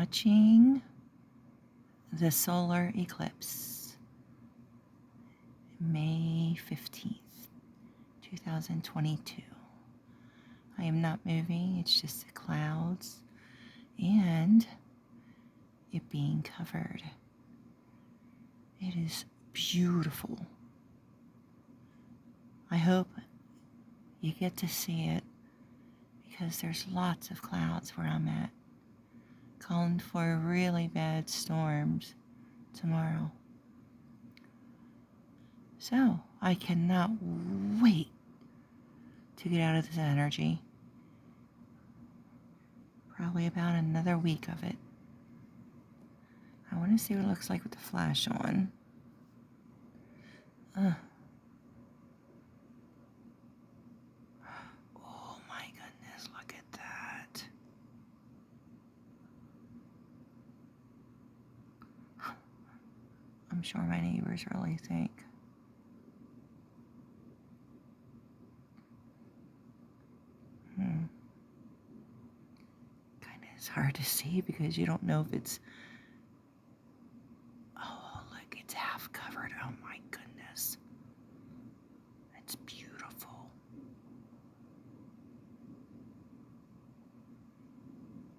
watching the solar eclipse, May 15th, 2022. I am not moving, it's just the clouds and it being covered. It is beautiful. I hope you get to see it because there's lots of clouds where I'm at, calling for really bad storms tomorrow. So I cannot wait to get out of this energy. Probably about another week of it. I want to see what it looks like with the flash on. Oh my goodness, look at that. I'm sure my neighbors really think. It's hard to see because you don't know if it's, oh look, it's half covered. Oh my goodness. It's beautiful.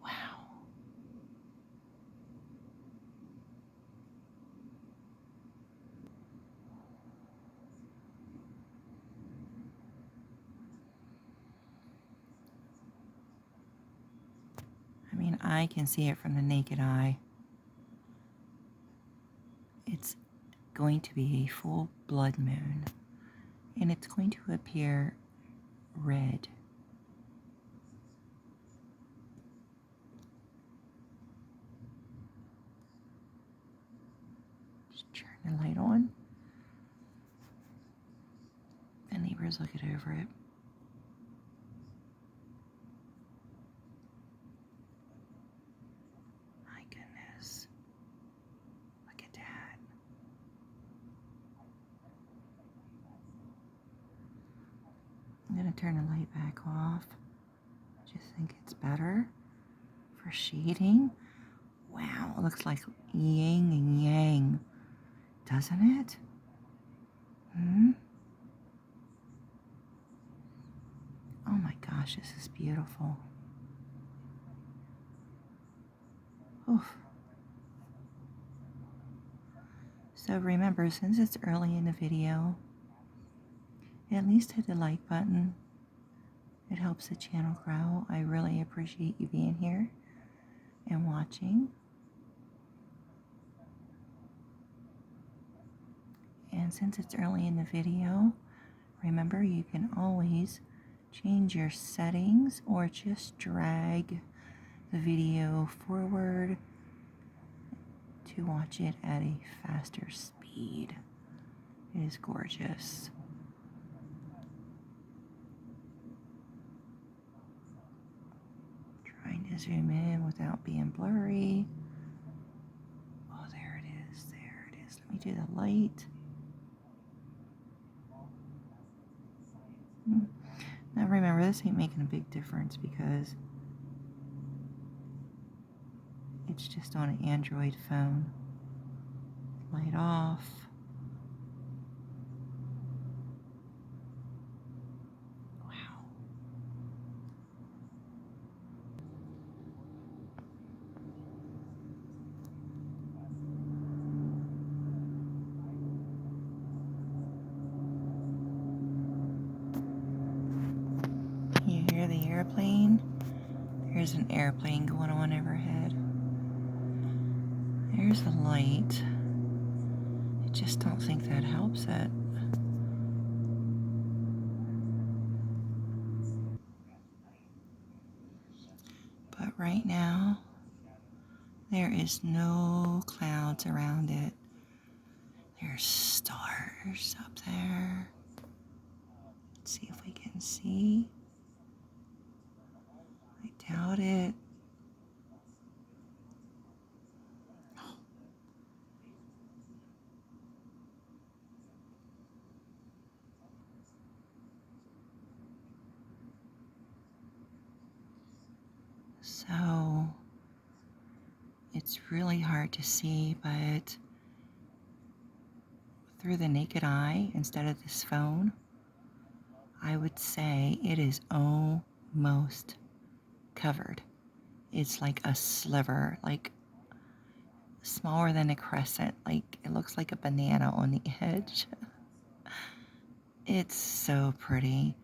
Wow. I mean, I can see it from the naked eye. It's going to be a full blood moon, and it's going to appear red. Just turn the light on. The neighbors looking over it. My goodness. Look at that. I'm going to turn the light back off. Just think it's better for shading. Wow, it looks like yin and yang, doesn't it? Oh my gosh, this is beautiful. Oof. So remember, since it's early in the video, at least hit the like button. It helps the channel grow. I really appreciate you being here and watching. And since it's early in the video, remember you can always change your settings or just drag the video forward to watch it at a faster speed. It is gorgeous. Trying to zoom in without being blurry. Oh, there it is. There it is. Let me do the light. Now remember, this ain't making a big difference because it's just on an Android phone. Light off. Wow. You hear the airplane? There's an airplane going on overhead. There's the light. I just don't think that helps it. But right now, there is no clouds around it. There's stars up there. Let's see if we can see. I doubt it. So, It's really hard to see, but through the naked eye, instead of this phone, I would say it is almost covered. It's like a sliver, like smaller than a crescent, like it looks like a banana on the edge. It's so pretty.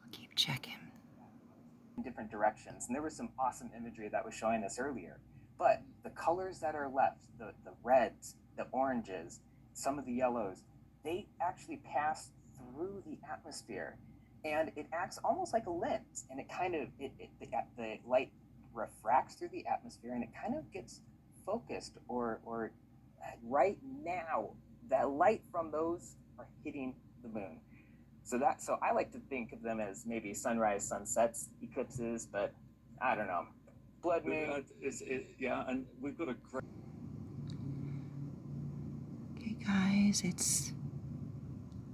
I'll keep checking. In different directions, and there was some awesome imagery that was showing this earlier. But the colors that are left, the reds, the oranges, some of the yellows, they actually pass through the atmosphere, and it acts almost like a lens, and it kind of the light refracts through the atmosphere, and it kind of gets focused, or right now that light from those are hitting the moon. So I like to think of them as maybe sunrise, sunsets, eclipses, but I don't know. Blood moon. Yeah, and we've got a great. Okay, guys, it's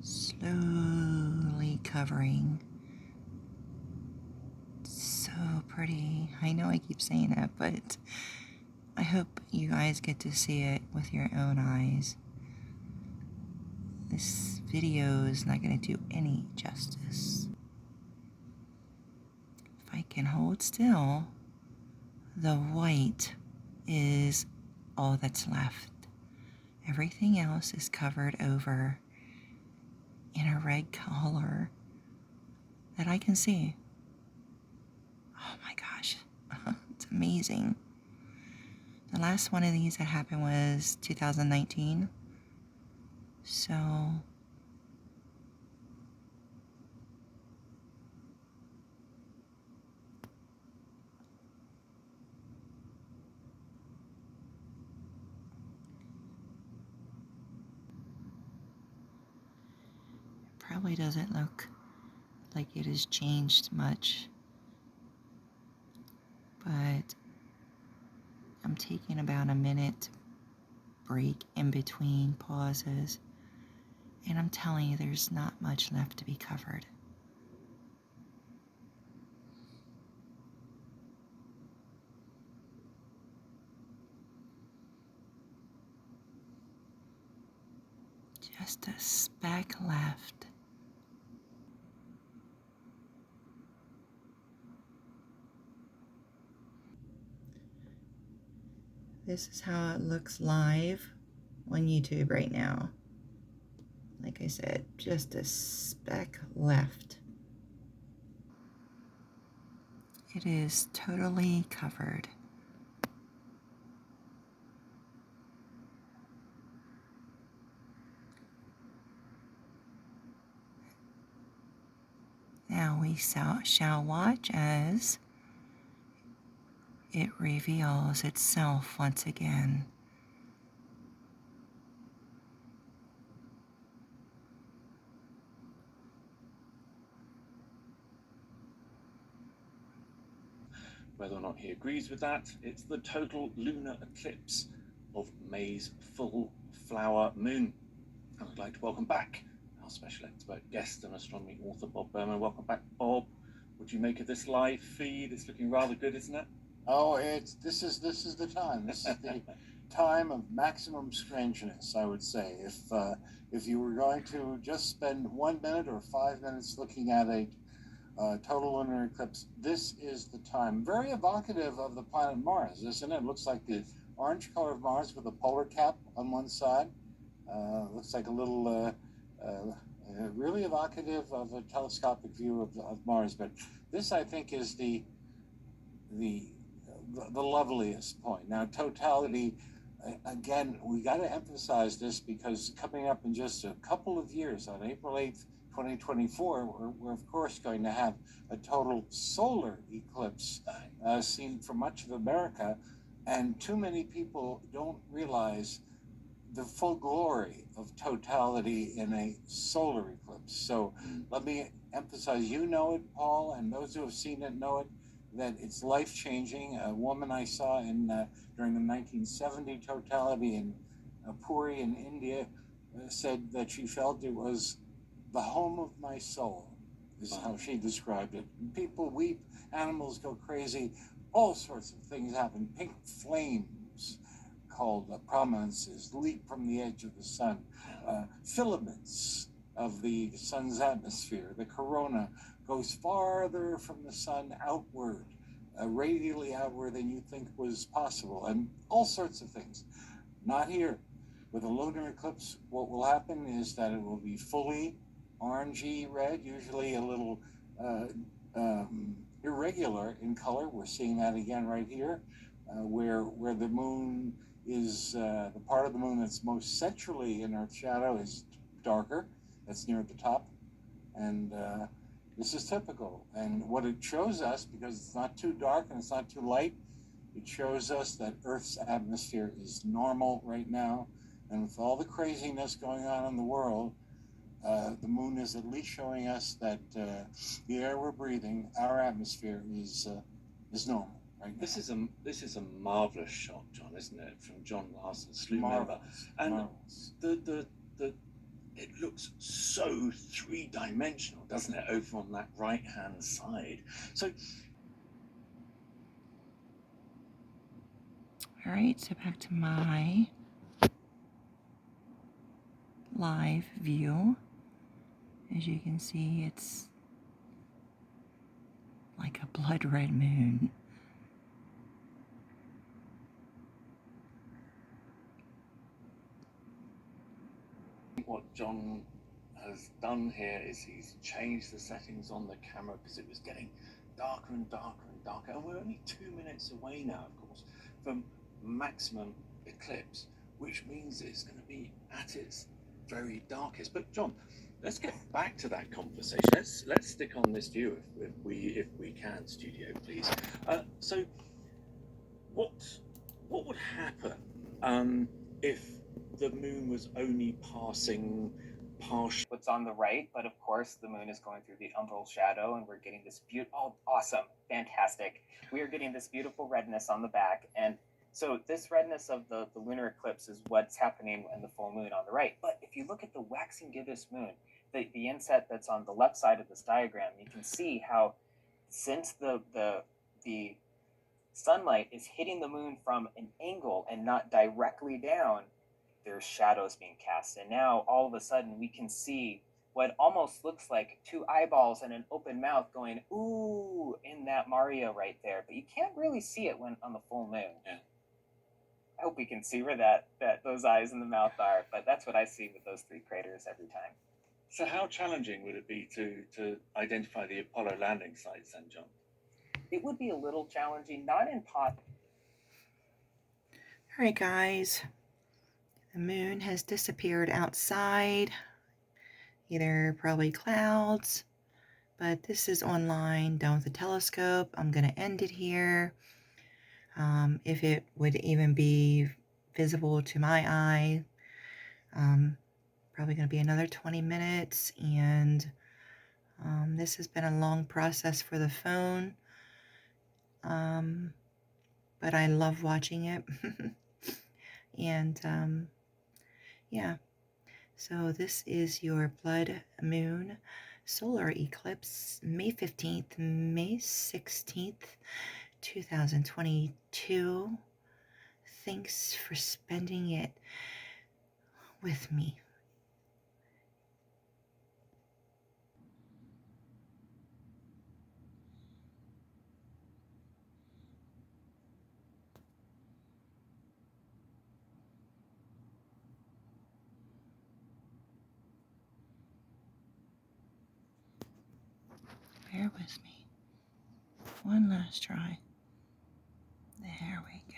slowly covering. It's so pretty. I know I keep saying that, but I hope you guys get to see it with your own eyes. This video is not going to do any justice. If I can hold still, the white is all that's left. Everything else is covered over in a red color that I can see. Oh my gosh, it's amazing. The last one of these that happened was 2019. So it probably doesn't look like it has changed much, but I'm taking about a minute break in between pauses, and I'm telling you, there's not much left to be covered. Just a speck left. This is how it looks live on YouTube right now. Like I said, just a speck left. It is totally covered. Now we shall watch as it reveals itself once again. Whether or not he agrees with that, it's the total lunar eclipse of May's full flower moon. I would like to welcome back our special expert guest and astronomy author, Bob Berman. Welcome back, Bob. What do you make of this live feed? It's looking rather good, isn't it? Oh, this is the time. This is the time of maximum strangeness, I would say. If you were going to just spend 1 minute or 5 minutes looking at a total lunar eclipse, this is the time. Very evocative of the planet Mars, isn't it? It looks like the orange color of Mars with a polar cap on one side. Looks like a little, really evocative of a telescopic view of Mars. But this, I think, is the loveliest point. Now, totality, again, we got to emphasize this because coming up in just a couple of years, on April 8th, 2024, we're of course going to have a total solar eclipse seen for much of America, and too many people don't realize the full glory of totality in a solar eclipse. So let me emphasize, you know it, Paul, and those who have seen it know it, that it's life-changing. A woman I saw during the 1970 totality in Puri in India said that she felt it was the home of my soul, is how she described it. People weep, animals go crazy, all sorts of things happen. Pink flames called prominences leap from the edge of the sun. Filaments of the sun's atmosphere, the corona, goes farther from the sun outward, radially outward than you think was possible, and all sorts of things. Not here. With a lunar eclipse, what will happen is that it will be fully orangey red, usually a little irregular in color. We're seeing that again right here, where the moon is, the part of the moon that's most centrally in Earth's shadow is darker. That's near the top. And this is typical. And what it shows us, because it's not too dark and it's not too light, it shows us that Earth's atmosphere is normal right now. And with all the craziness going on in the world, the moon is at least showing us that the air we're breathing, our atmosphere, is normal right now. This is a marvelous shot, John, isn't it? From John Larson's Slooh member. And marvelous. It looks so three-dimensional, doesn't it, over on that right-hand side? So, all right, so back to my live view. As you can see, it's like a blood red moon. what John has done here is he's changed the settings on the camera because it was getting darker and darker and darker, and we're only 2 minutes away now, of course, from maximum eclipse, which means it's going to be at its very darkest. But John, let's get back to that conversation. Let's stick on this view if we can, studio, please. So what would happen if the moon was only passing partially? What's on the right, but of course the moon is going through the umbral shadow, and we're getting this beautiful, awesome, fantastic. We are getting this beautiful redness on the back, and so this redness of the lunar eclipse is what's happening in the full moon on the right. But if you look at the waxing gibbous moon, the inset that's on the left side of this diagram, you can see how since the sunlight is hitting the moon from an angle and not directly down, there's shadows being cast. And now all of a sudden we can see what almost looks like two eyeballs and an open mouth going, ooh, in that Mario right there. But you can't really see it when on the full moon. Yeah. I hope we can see where that those eyes and the mouth are, but that's what I see with those three craters every time. So how challenging would it be to identify the Apollo landing sites then, John? It would be a little challenging, not in pot. All right, guys. The moon has disappeared outside. Either probably clouds, but this is online done with a telescope. I'm going to end it here. If it would even be visible to my eye, probably going to be another 20 minutes, and this has been a long process for the phone, but I love watching it. And yeah, so this is your blood moon solar eclipse, May 15th, May 16th, 2022. Thanks for spending it with me. Bear with me. One last try. There we go.